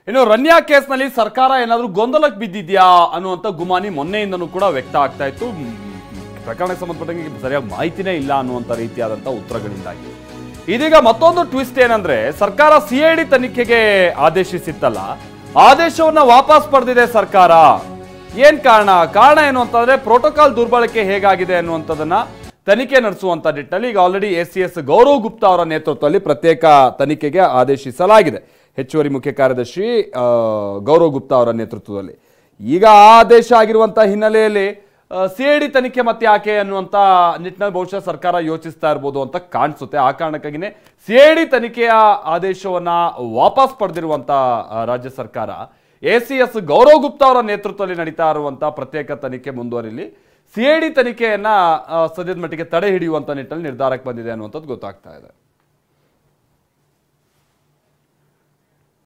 ಇನ್ನು ರನ್ಯಾ ಕೇಸ್ನಲ್ಲಿ ಸರ್ಕಾರ ಏನಾದರೂ ಗೊಂದಲಕ್ಕೆ ಬಿದ್ದಿದ್ಯಾ ಅನ್ನುವಂಥ ಗುಮಾನಿ ಮೊನ್ನೆಯಿಂದನೂ ಕೂಡ ವ್ಯಕ್ತ ಆಗ್ತಾ ಇತ್ತು. ಪ್ರಕರಣಕ್ಕೆ ಸಂಬಂಧಪಟ್ಟಂಗೆ ಸರಿಯಾಗಿ ಮಾಹಿತಿನೇ ಇಲ್ಲ ಅನ್ನುವಂಥ ರೀತಿಯಾದಂಥ ಉತ್ತರಗಳಿಂದಾಗಿ ಇದೀಗ ಮತ್ತೊಂದು ಟ್ವಿಸ್ಟ್ ಏನಂದ್ರೆ, ಸರ್ಕಾರ ಸಿಐಡಿ ತನಿಖೆಗೆ ಆದೇಶಿಸಿತ್ತಲ್ಲ, ಆದೇಶವನ್ನ ವಾಪಸ್ ಪಡೆದಿದೆ ಸರ್ಕಾರ. ಏನ್ ಕಾರಣ ಏನು ಅಂತಂದ್ರೆ, ಪ್ರೋಟೋಕಾಲ್ ದುರ್ಬಳಕೆ ಹೇಗಾಗಿದೆ ಅನ್ನುವಂಥದ್ದನ್ನ ತನಿಖೆ ನಡೆಸುವಂತ ನಿಟ್ಟಿನಲ್ಲಿ ಈಗ ಆಲ್ರೆಡಿ ACS ಗೌರವ್ ಗುಪ್ತಾ ಅವರ ನೇತೃತ್ವದಲ್ಲಿ ಪ್ರತ್ಯೇಕ ತನಿಖೆಗೆ ಆದೇಶಿಸಲಾಗಿದೆ. ಹೆಚ್ಚುವರಿ ಮುಖ್ಯ ಕಾರ್ಯದರ್ಶಿ ಗೌರವ್ ಗುಪ್ತಾ ಅವರ ನೇತೃತ್ವದಲ್ಲಿ ಈಗ ಆದೇಶ ಆಗಿರುವಂತಹ ಹಿನ್ನೆಲೆಯಲ್ಲಿ ಸಿಐಡಿ ತನಿಖೆ ಮತ್ತೆ ಯಾಕೆ ಅನ್ನುವಂಥ ನಿಟ್ಟಿನಲ್ಲಿ ಬಹುಶಃ ಸರ್ಕಾರ ಯೋಚಿಸ್ತಾ ಇರ್ಬೋದು ಅಂತ ಕಾಣಿಸುತ್ತೆ. ಆ ಕಾರಣಕ್ಕಾಗಿನೇ ಸಿಐಡಿ ತನಿಖೆಯ ಆದೇಶವನ್ನ ವಾಪಸ್ ಪಡೆದಿರುವಂತ ರಾಜ್ಯ ಸರ್ಕಾರ ACS ಗೌರವ್ ಗುಪ್ತಾ ಅವರ ನೇತೃತ್ವದಲ್ಲಿ ನಡೀತಾ ಇರುವಂತಹ ಪ್ರತ್ಯೇಕ ತನಿಖೆ ಮುಂದುವರಿಲಿ, ಸಿಐಡಿ ತನಿಖೆಯನ್ನ ಸದ್ಯದ ಮಟ್ಟಿಗೆ ತಡೆ ಹಿಡಿಯುವಂತ ನಿಟ್ಟಿನಲ್ಲಿ ನಿರ್ಧಾರಕ್ಕೆ ಬಂದಿದೆ ಅನ್ನುವಂಥದ್ದು ಗೊತ್ತಾಗ್ತಾ ಇದೆ.